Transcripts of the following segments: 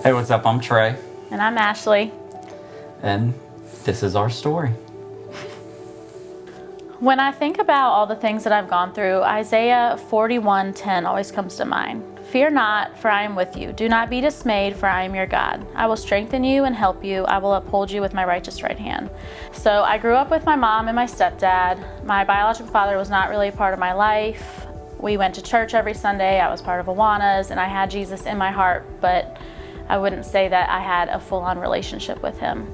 Hey, what's up? I'm Trey. And I'm Ashleigh. And this is our story. When I think about all the things that I've gone through, Isaiah 41:10 always comes to mind. Fear not, for I am with you. Do not be dismayed, for I am your God. I will strengthen you and help you. I will uphold you with my righteous right hand. So I grew up with my mom and my stepdad. My biological father was not really a part of my life. We went to church every Sunday. I was part of Awanas, and I had Jesus in my heart, but I wouldn't say that I had a full-on relationship with him.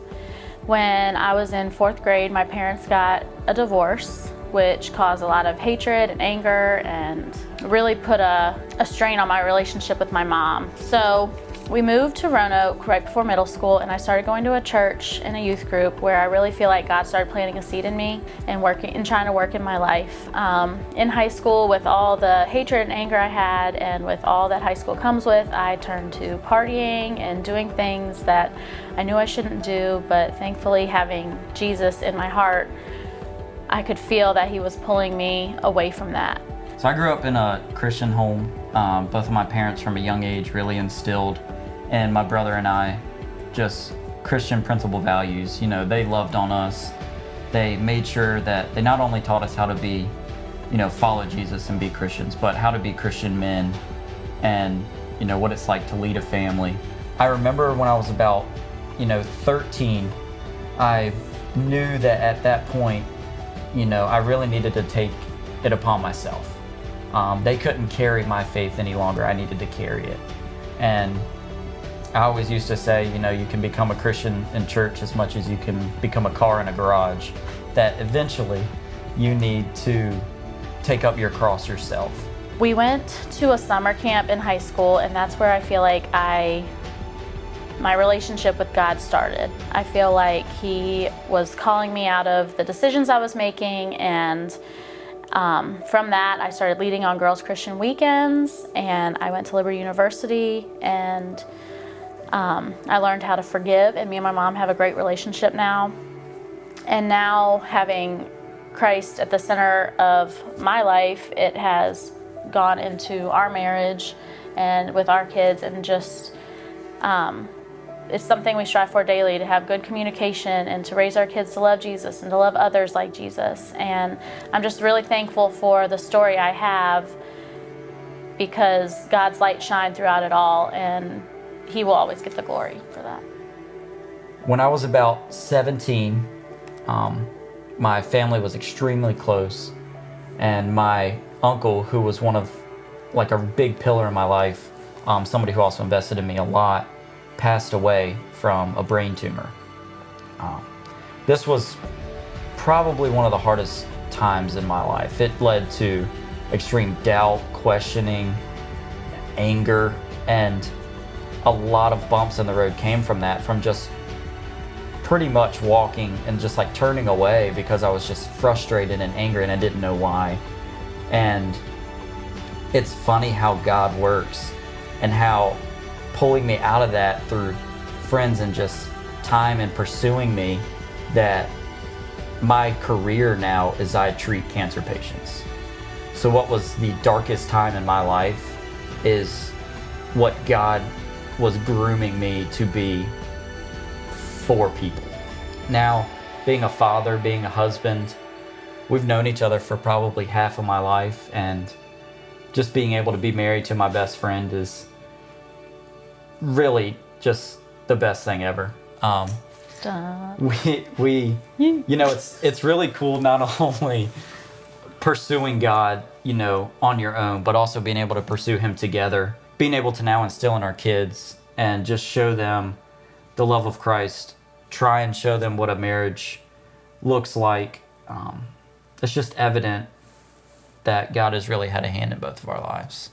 When I was in 4th grade, my parents got a divorce, which caused a lot of hatred and anger and really put a strain on my relationship with my mom. So we moved to Roanoke right before middle school, and I started going to a church and a youth group where I really feel like God started planting a seed in me and trying to work in my life. In high school, with all the hatred and anger I had and with all that high school comes with, I turned to partying and doing things that I knew I shouldn't do, but thankfully having Jesus in my heart, I could feel that he was pulling me away from that. So I grew up in a Christian home. Both of my parents from a young age really instilled in my brother and I just Christian principle values. You know, they loved on us. They made sure that they not only taught us how to be, follow Jesus and be Christians, but how to be Christian men and, what it's like to lead a family. I remember when I was about, 13, I knew that at that point, I really needed to take it upon myself. They couldn't carry my faith any longer. I needed to carry it. And I always used to say, you can become a Christian in church as much as you can become a car in a garage, that eventually you need to take up your cross yourself. We went to a summer camp in high school, and that's where I feel like my relationship with God started. I feel like he was calling me out of the decisions I was making, and from that I started leading on Girls Christian Weekends, and I went to Liberty University, and I learned how to forgive, and me and my mom have a great relationship now. And now having Christ at the center of my life, it has gone into our marriage and with our kids, and just it's something we strive for daily, to have good communication and to raise our kids to love Jesus and to love others like Jesus. And I'm just really thankful for the story I have, because God's light shined throughout it all, and he will always get the glory for that. When I was about 17, my family was extremely close, and my uncle, who was one of a big pillar in my life, somebody who also invested in me a lot, passed away from a brain tumor. This was probably one of the hardest times in my life. It led to extreme doubt, questioning, anger, and a lot of bumps in the road came from that, from just pretty much walking and just turning away because I was just frustrated and angry and I didn't know why. And it's funny how God works, and how pulling me out of that through friends and just time and pursuing me, that my career now is I treat cancer patients. So what was the darkest time in my life is what God was grooming me to be for people. Now, being a father, being a husband, we've known each other for probably half of my life, and just being able to be married to my best friend is really just the best thing ever. Stop. It's really cool not only pursuing God, on your own, but also being able to pursue him together, being able to now instill in our kids and just show them the love of Christ, try and show them what a marriage looks like. It's just evident that God has really had a hand in both of our lives.